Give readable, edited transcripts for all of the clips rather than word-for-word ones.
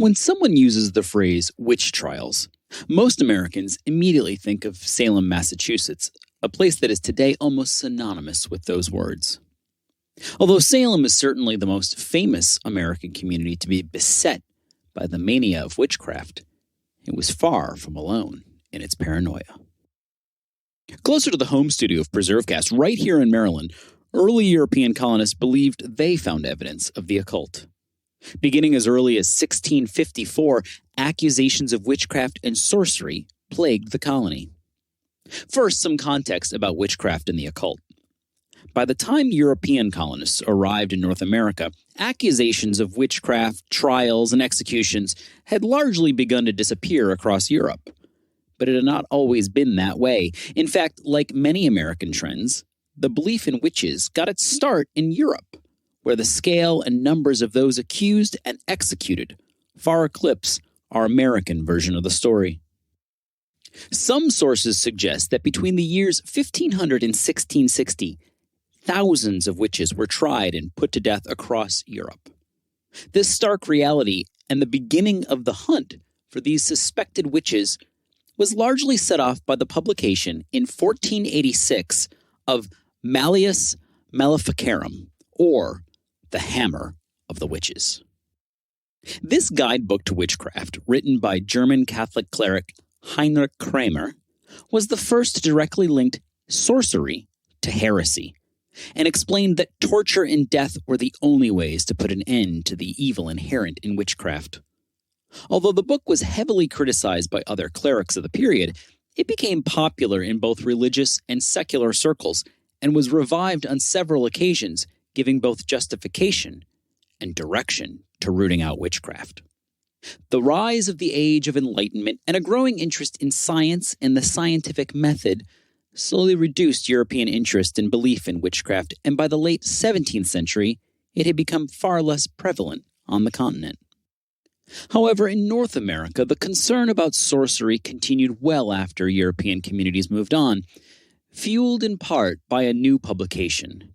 When someone uses the phrase witch trials, most Americans immediately think of Salem, Massachusetts, a place that is today almost synonymous with those words. Although Salem is certainly the most famous American community to be beset by the mania of witchcraft, it was far from alone in its paranoia. Closer to the home studio of PreserveCast, right here in Maryland, early European colonists believed they found evidence of the occult. Beginning as early as 1654, accusations of witchcraft and sorcery plagued the colony. First, some context about witchcraft and the occult. By the time European colonists arrived in North America, accusations of witchcraft, trials, and executions had largely begun to disappear across Europe. But it had not always been that way. In fact, like many American trends, the belief in witches got its start in Europe, where the scale and numbers of those accused and executed far eclipse our American version of the story. Some sources suggest that between the years 1500 and 1660, thousands of witches were tried and put to death across Europe. This stark reality and the beginning of the hunt for these suspected witches was largely set off by the publication in 1486 of Malleus Maleficarum, or The Hammer of the Witches. This guidebook to witchcraft, written by German Catholic cleric Heinrich Kramer, was the first to directly link sorcery to heresy, and explained that torture and death were the only ways to put an end to the evil inherent in witchcraft. Although the book was heavily criticized by other clerics of the period, it became popular in both religious and secular circles and was revived on several occasions, giving both justification and direction to rooting out witchcraft. The rise of the Age of Enlightenment and a growing interest in science and the scientific method slowly reduced European interest and belief in witchcraft, and by the late 17th century, it had become far less prevalent on the continent. However, in North America, the concern about sorcery continued well after European communities moved on, fueled in part by a new publication,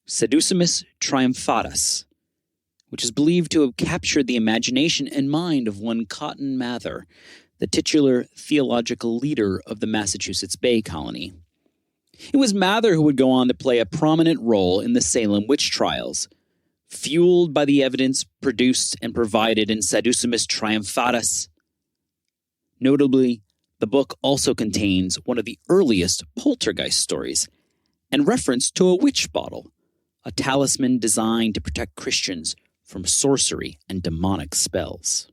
Seducimus Triumphatus, which is believed to have captured the imagination and mind of one Cotton Mather, the titular theological leader of the Massachusetts Bay Colony. It was Mather who would go on to play a prominent role in the Salem witch trials, fueled by the evidence produced and provided in Seducimus Triumphatus. Notably, the book also contains one of the earliest poltergeist stories and reference to a witch bottle, a talisman designed to protect Christians from sorcery and demonic spells.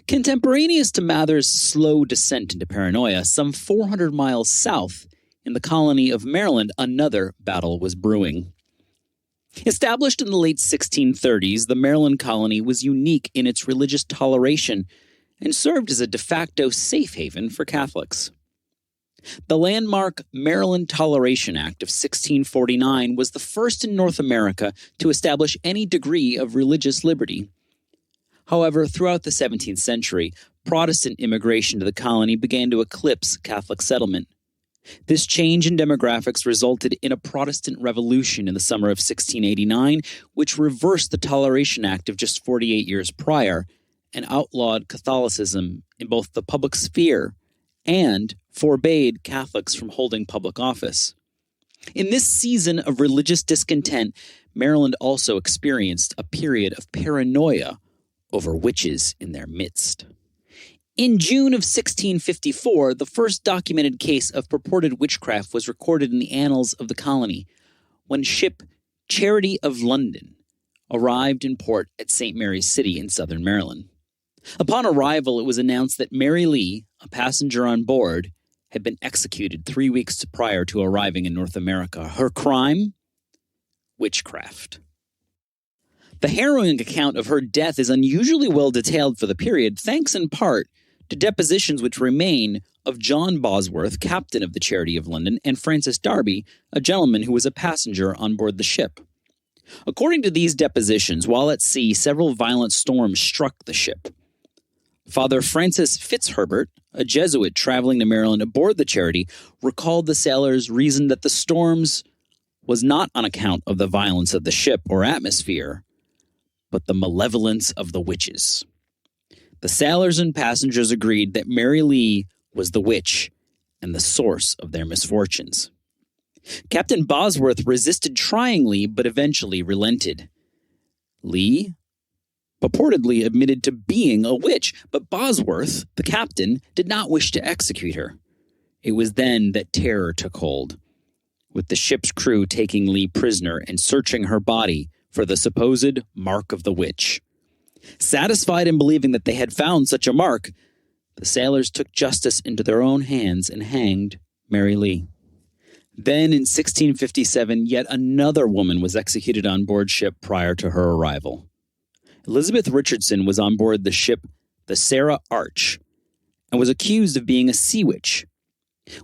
Contemporaneous to Mather's slow descent into paranoia, some 400 miles south in the colony of Maryland, another battle was brewing. Established in the late 1630s, the Maryland colony was unique in its religious toleration and served as a de facto safe haven for Catholics. The landmark Maryland Toleration Act of 1649 was the first in North America to establish any degree of religious liberty. However, throughout the 17th century, Protestant immigration to the colony began to eclipse Catholic settlement. This change in demographics resulted in a Protestant revolution in the summer of 1689, which reversed the Toleration Act of just 48 years prior and outlawed Catholicism in both the public sphere and forbade Catholics from holding public office. In this season of religious discontent, Maryland also experienced a period of paranoia over witches in their midst. In June of 1654, the first documented case of purported witchcraft was recorded in the annals of the colony, when ship Charity of London arrived in port at St. Mary's City in southern Maryland. Upon arrival, it was announced that Mary Lee, a passenger on board, had been executed 3 weeks prior to arriving in North America. Her crime? Witchcraft. The harrowing account of her death is unusually well detailed for the period, thanks in part to depositions which remain of John Bosworth, captain of the Charity of London, and Francis Darby, a gentleman who was a passenger on board the ship. According to these depositions, while at sea, several violent storms struck the ship. Father Francis Fitzherbert, a Jesuit traveling to Maryland aboard the Charity, recalled the sailors reasoned that the storms was not on account of the violence of the ship or atmosphere, but the malevolence of the witches. The sailors and passengers agreed that Mary Lee was the witch and the source of their misfortunes. Captain Bosworth resisted trying Lee, but eventually relented. Lee purportedly admitted to being a witch, but Bosworth, the captain, did not wish to execute her. It was then that terror took hold, with the ship's crew taking Lee prisoner and searching her body for the supposed mark of the witch. Satisfied in believing that they had found such a mark, the sailors took justice into their own hands and hanged Mary Lee. Then in 1657, yet another woman was executed on board ship prior to her arrival. Elizabeth Richardson was on board the ship the Sarah Arch and was accused of being a sea witch.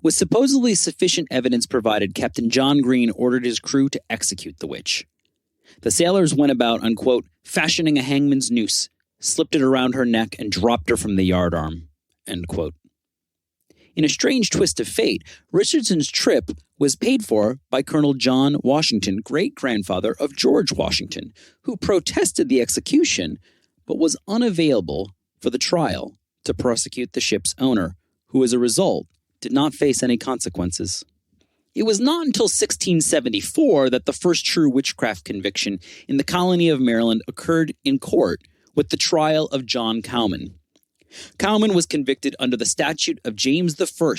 With supposedly sufficient evidence provided, Captain John Green ordered his crew to execute the witch. The sailors went about, unquote, fashioning a hangman's noose, slipped it around her neck, and dropped her from the yardarm, end quote. In a strange twist of fate, Richardson's trip was paid for by Colonel John Washington, great-grandfather of George Washington, who protested the execution, but was unavailable for the trial to prosecute the ship's owner, who as a result did not face any consequences. It was not until 1674 that the first true witchcraft conviction in the colony of Maryland occurred in court with the trial of John Cowman. Cowman was convicted under the statute of James I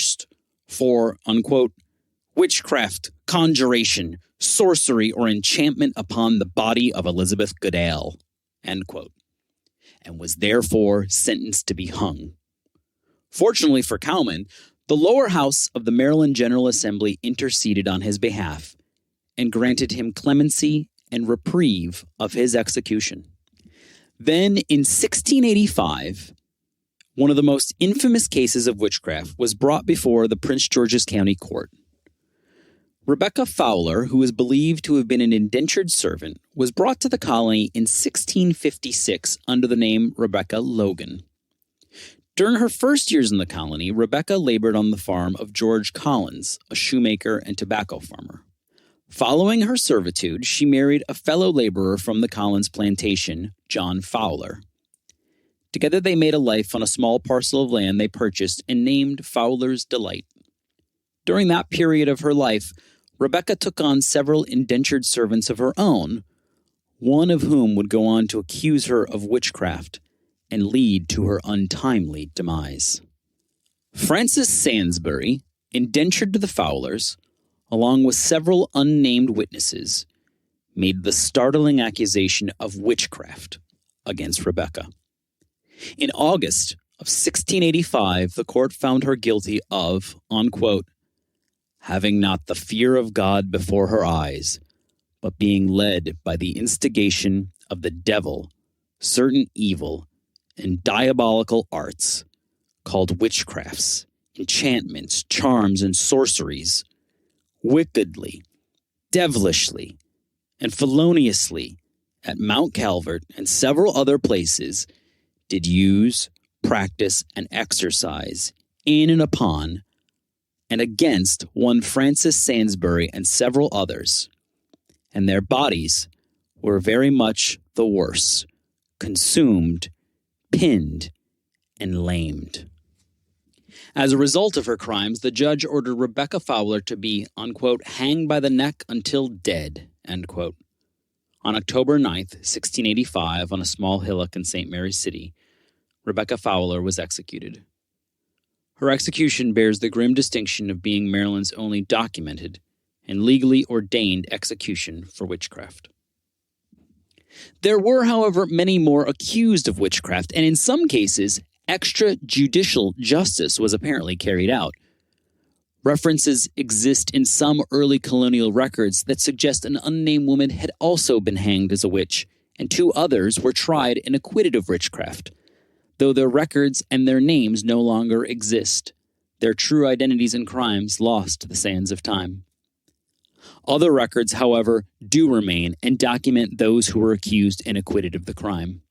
for, unquote, witchcraft, conjuration, sorcery, or enchantment upon the body of Elizabeth Goodale, end quote, and was therefore sentenced to be hung. Fortunately for Cowman, the lower house of the Maryland General Assembly interceded on his behalf and granted him clemency and reprieve of his execution. Then, in 1685, one of the most infamous cases of witchcraft was brought before the Prince George's County Court. Rebecca Fowler, who is believed to have been an indentured servant, was brought to the colony in 1656 under the name Rebecca Logan. During her first years in the colony, Rebecca labored on the farm of George Collins, a shoemaker and tobacco farmer. Following her servitude, she married a fellow laborer from the Collins plantation, John Fowler. Together they made a life on a small parcel of land they purchased and named Fowler's Delight. During that period of her life, Rebecca took on several indentured servants of her own, one of whom would go on to accuse her of witchcraft and lead to her untimely demise. Frances Sainsbury, indentured to the Fowlers, along with several unnamed witnesses, made the startling accusation of witchcraft against Rebecca. In August of 1685, the court found her guilty of, unquote, having not the fear of God before her eyes, but being led by the instigation of the devil, certain evil and diabolical arts, called witchcrafts, enchantments, charms, and sorceries, wickedly, devilishly, and feloniously at Mount Calvert and several other places, did use, practice, and exercise in and upon and against one Frances Sainsbury and several others, and their bodies were very much the worse, consumed, pinned, and lamed. As a result of her crimes, the judge ordered Rebecca Fowler to be, unquote, hanged by the neck until dead, end quote. On October 9th, 1685, on a small hillock in St. Mary's City, Rebecca Fowler was executed. Her execution bears the grim distinction of being Maryland's only documented and legally ordained execution for witchcraft. There were, however, many more accused of witchcraft, and in some cases, extrajudicial justice was apparently carried out. References exist in some early colonial records that suggest an unnamed woman had also been hanged as a witch, and two others were tried and acquitted of witchcraft. Though their records and their names no longer exist, their true identities and crimes lost to the sands of time. Other records, however, do remain and document those who were accused and acquitted of the crime.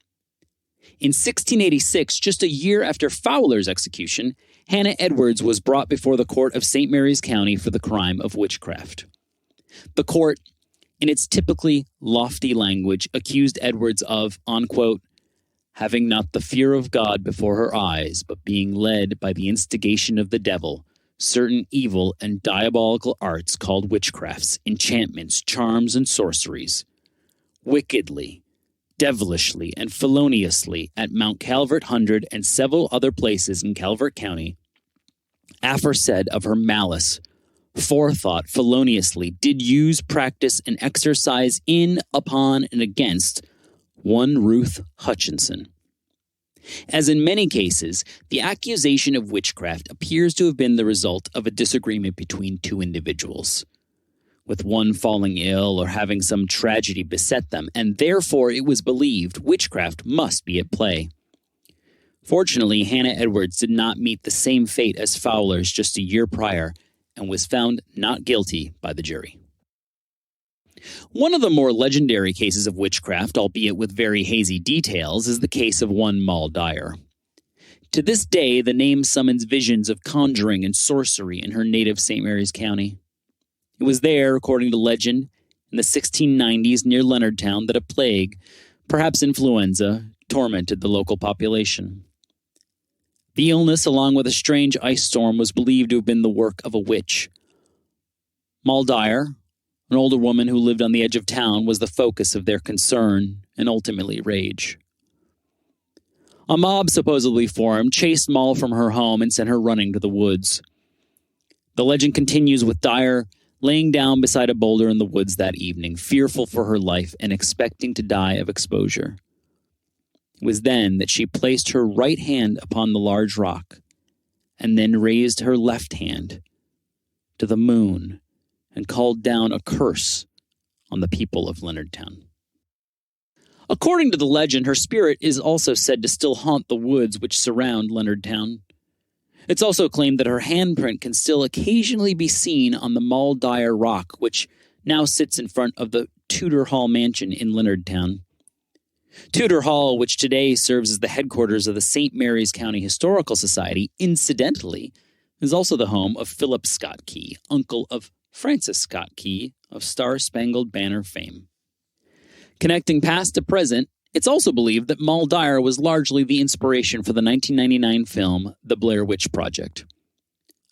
In 1686, just a year after Fowler's execution, Hannah Edwards was brought before the court of St. Mary's County for the crime of witchcraft. The court, in its typically lofty language, accused Edwards of, unquote, having not the fear of God before her eyes, but being led by the instigation of the devil, certain evil and diabolical arts called witchcrafts, enchantments, charms, and sorceries, wickedly, devilishly, and feloniously at Mount Calvert Hundred and several other places in Calvert County, aforesaid of her malice, forethought, feloniously, did use, practice, and exercise in, upon, and against one Ruth Hutchinson. As in many cases, the accusation of witchcraft appears to have been the result of a disagreement between two individuals, with one falling ill or having some tragedy beset them, and therefore it was believed witchcraft must be at play. Fortunately, Hannah Edwards did not meet the same fate as Fowler's just a year prior and was found not guilty by the jury. One of the more legendary cases of witchcraft, albeit with very hazy details, is the case of one Moll Dyer. To this day, the name summons visions of conjuring and sorcery in her native St. Mary's County. It was there, according to legend, in the 1690s near Leonardtown that a plague, perhaps influenza, tormented the local population. The illness, along with a strange ice storm, was believed to have been the work of a witch. Moll Dyer, an older woman who lived on the edge of town, was the focus of their concern and ultimately rage. A mob supposedly formed, chased Moll from her home, and sent her running to the woods. The legend continues with Dyer laying down beside a boulder in the woods that evening, fearful for her life and expecting to die of exposure. It was then that she placed her right hand upon the large rock and then raised her left hand to the moon and called down a curse on the people of Leonardtown. According to the legend, her spirit is also said to still haunt the woods which surround Leonardtown. It's also claimed that her handprint can still occasionally be seen on the Moll Dyer rock, which now sits in front of the Tudor Hall mansion in Leonardtown. Tudor Hall, which today serves as the headquarters of the St. Mary's County Historical Society, incidentally, is also the home of Philip Scott Key, uncle of Francis Scott Key of Star-Spangled Banner fame. Connecting past to present, it's also believed that Moll Dyer was largely the inspiration for the 1999 film The Blair Witch Project.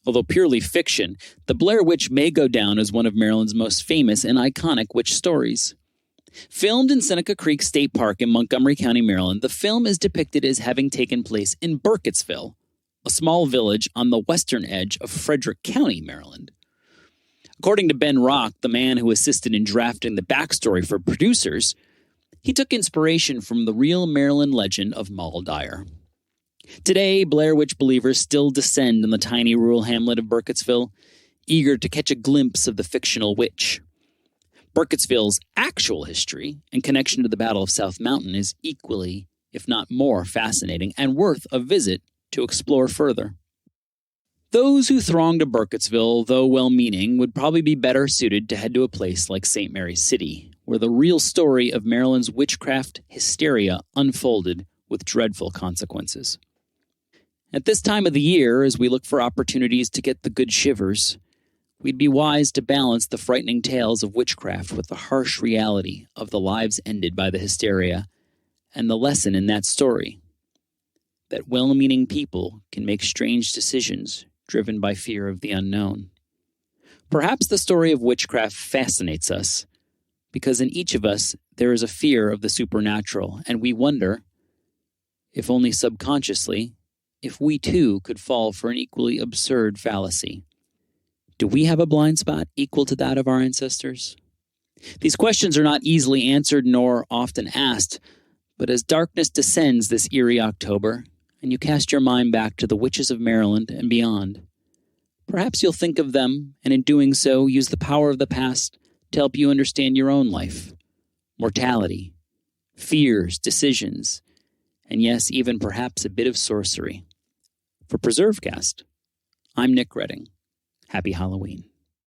Although purely fiction, The Blair Witch may go down as one of Maryland's most famous and iconic witch stories. Filmed in Seneca Creek State Park in Montgomery County, Maryland, the film is depicted as having taken place in Burkittsville, a small village on the western edge of Frederick County, Maryland. According to Ben Rock, the man who assisted in drafting the backstory for producers, he took inspiration from the real Maryland legend of Moll Dyer. Today, Blair Witch believers still descend on the tiny rural hamlet of Burkittsville, eager to catch a glimpse of the fictional witch. Burkittsville's actual history and connection to the Battle of South Mountain is equally, if not more, fascinating and worth a visit to explore further. Those who throng to Burkittsville, though well-meaning, would probably be better suited to head to a place like St. Mary's City, where the real story of Maryland's witchcraft hysteria unfolded with dreadful consequences. At this time of the year, as we look for opportunities to get the good shivers, we'd be wise to balance the frightening tales of witchcraft with the harsh reality of the lives ended by the hysteria and the lesson in that story, that well-meaning people can make strange decisions driven by fear of the unknown. Perhaps the story of witchcraft fascinates us because in each of us there is a fear of the supernatural, and we wonder, if only subconsciously, if we too could fall for an equally absurd fallacy. Do we have a blind spot equal to that of our ancestors? These questions are not easily answered nor often asked, but as darkness descends this eerie October, and you cast your mind back to the witches of Maryland and beyond, perhaps you'll think of them, and in doing so, use the power of the past to help you understand your own life, mortality, fears, decisions, and yes, even perhaps a bit of sorcery. For PreserveCast, I'm Nick Redding. Happy Halloween.